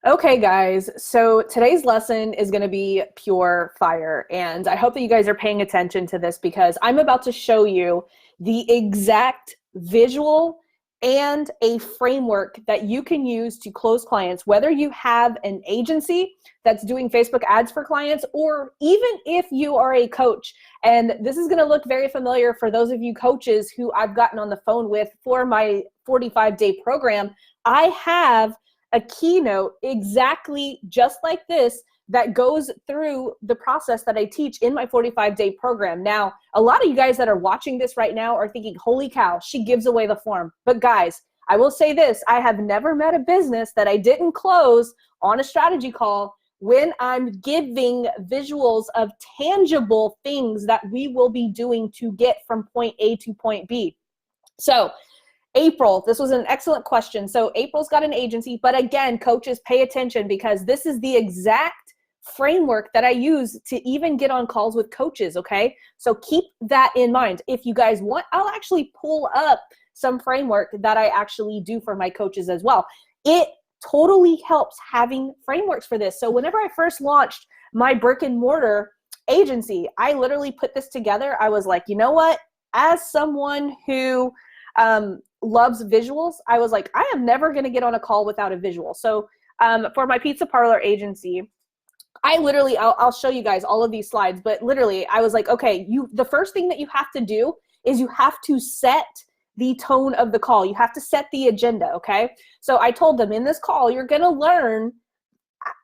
Okay, guys, so today's lesson is going to be pure fire. And I hope that you guys are paying attention to this because I'm about to show you the exact visual and a framework that you can use to close clients, whether you have an agency that's doing Facebook ads for clients, or even if you are a coach. And this is going to look very familiar for those of you coaches who I've gotten on the phone with for my 45-day program. I have a keynote exactly just like this that goes through the process that I teach in my 45-day program. Now, a lot of you guys that are watching this right now are thinking, holy cow, she gives away the form. But guys, I will say this, I have never met a business that I didn't close on a strategy call when I'm giving visuals of tangible things that we will be doing to get from point A to point B. So April, this was an excellent question. So April's got an agency, but again, coaches, pay attention because this is the exact framework that I use to even get on calls with coaches, okay? So keep that in mind. If you guys want, I'll actually pull up some framework that I actually do for my coaches as well. It totally helps having frameworks for this. So whenever I first launched my brick and mortar agency, I literally put this together. I was like, you know what? As someone who loves visuals, I was like, I am never going to get on a call without a visual. So for my pizza parlor agency, I literally, I'll show you guys all of these slides, but literally I was like, okay, the first thing that you have to do is you have to set the tone of the call. You have to set the agenda, okay? So I told them in this call, you're going to learn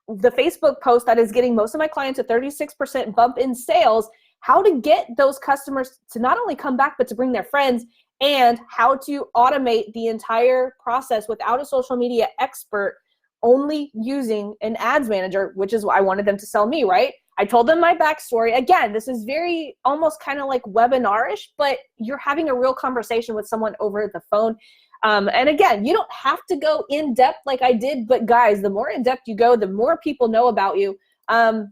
the Facebook post that is getting most of my clients a 36% bump in sales, how to get those customers to not only come back, but to bring their friends, and how to automate the entire process without a social media expert, only using an ads manager, which is what I wanted them to sell me, right? I told them my backstory. Again, this is very almost kind of like webinar-ish, but you're having a real conversation with someone over the phone. And again, you don't have to go in depth like I did, but guys, the more in depth you go, the more people know about you. I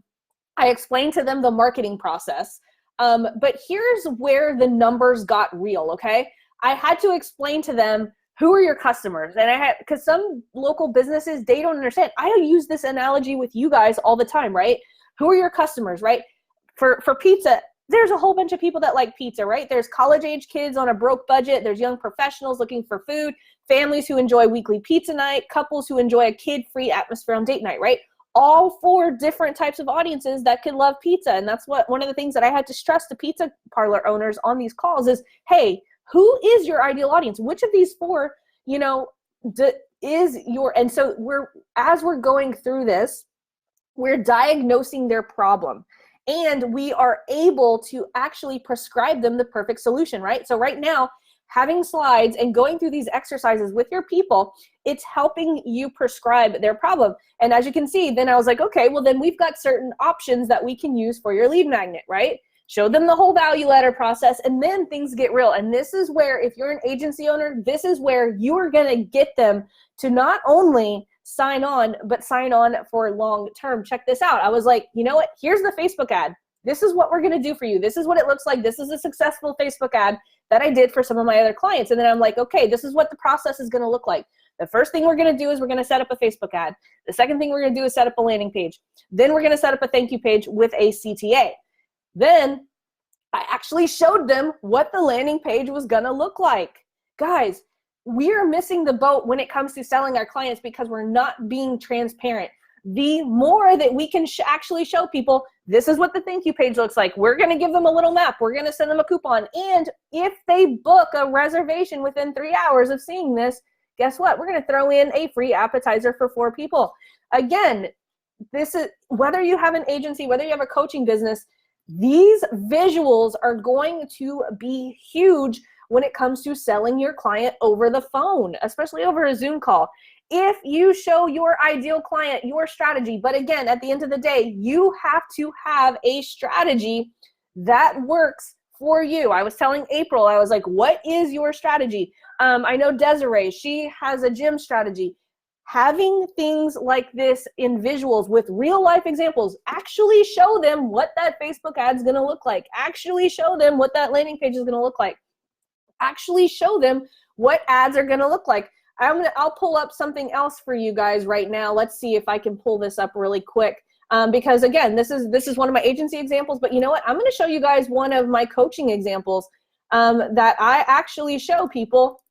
explained to them the marketing process. But here's where the numbers got real, okay? I had to explain to them, who are your customers? And because some local businesses, they don't understand. I use this analogy with you guys all the time, right? Who are your customers, right? For pizza, there's a whole bunch of people that like pizza, right? There's college-age kids on a broke budget. There's young professionals looking for food, families who enjoy weekly pizza night, couples who enjoy a kid-free atmosphere on date night, right? All four different types of audiences that can love pizza. And that's one of the things that I had to stress to pizza parlor owners on these calls is, hey, who is your ideal audience? Which of these four, is your, and so as we're going through this, we're diagnosing their problem and we are able to actually prescribe them the perfect solution, right? So right now, having slides and going through these exercises with your people, it's helping you prescribe their problem. And as you can see, then I was like, okay, well then we've got certain options that we can use for your lead magnet, right? Show them the whole value ladder process, and then things get real. And this is where, if you're an agency owner, this is where you are gonna get them to not only sign on, but sign on for long term. Check this out. I was like, you know what? Here's the Facebook ad. This is what we're gonna do for you. This is what it looks like. This is a successful Facebook ad that I did for some of my other clients. And then I'm like, okay, this is what the process is gonna look like. The first thing we're gonna do is we're gonna set up a Facebook ad. The second thing we're gonna do is set up a landing page. Then we're gonna set up a thank you page with a CTA. Then I actually showed them what the landing page was gonna look like. Guys, we are missing the boat when it comes to selling our clients because we're not being transparent. The more that we can actually show people, this is what the thank you page looks like. We're gonna give them a little map. We're gonna send them a coupon. And if they book a reservation within 3 hours of seeing this, guess what? We're gonna throw in a free appetizer for 4 people. Again, this is, whether you have an agency, whether you have a coaching business, these visuals are going to be huge when it comes to selling your client over the phone, especially over a Zoom call. If you show your ideal client your strategy, but again, at the end of the day, you have to have a strategy that works for you. I was telling April, I was like, what is your strategy? I know Desiree, she has a gym strategy. Having things like this in visuals with real life examples, actually show them what that Facebook ad is gonna look like. Actually show them what that landing page is gonna look like. Actually show them what ads are gonna look like. I'll pull up something else for you guys right now. Let's see if I can pull this up really quick. Because again, this is one of my agency examples, but you know what? I'm going to show you guys one of my coaching examples that I actually show people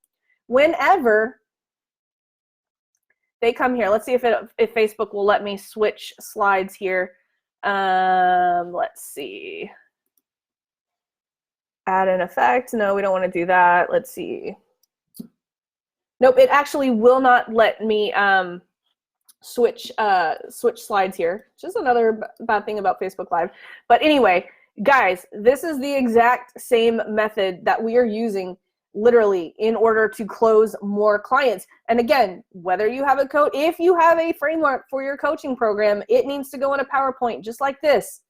whenever they come here. Let's see if Facebook will let me switch slides here. Let's see. Add an effect. No, we don't want to do that. Let's see. Nope, it actually will not let me switch slides here. Just another bad thing about Facebook Live. But anyway, guys, this is the exact same method that we are using literally in order to close more clients. And again, whether you have if you have a framework for your coaching program, it needs to go in a PowerPoint just like this.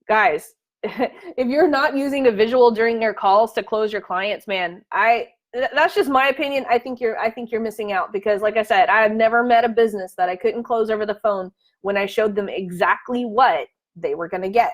Guys, if you're not using the visual during your calls to close your clients, man, that's just my opinion. I think you're missing out, because like I said, I have never met a business that I couldn't close over the phone when I showed them exactly what they were going to get.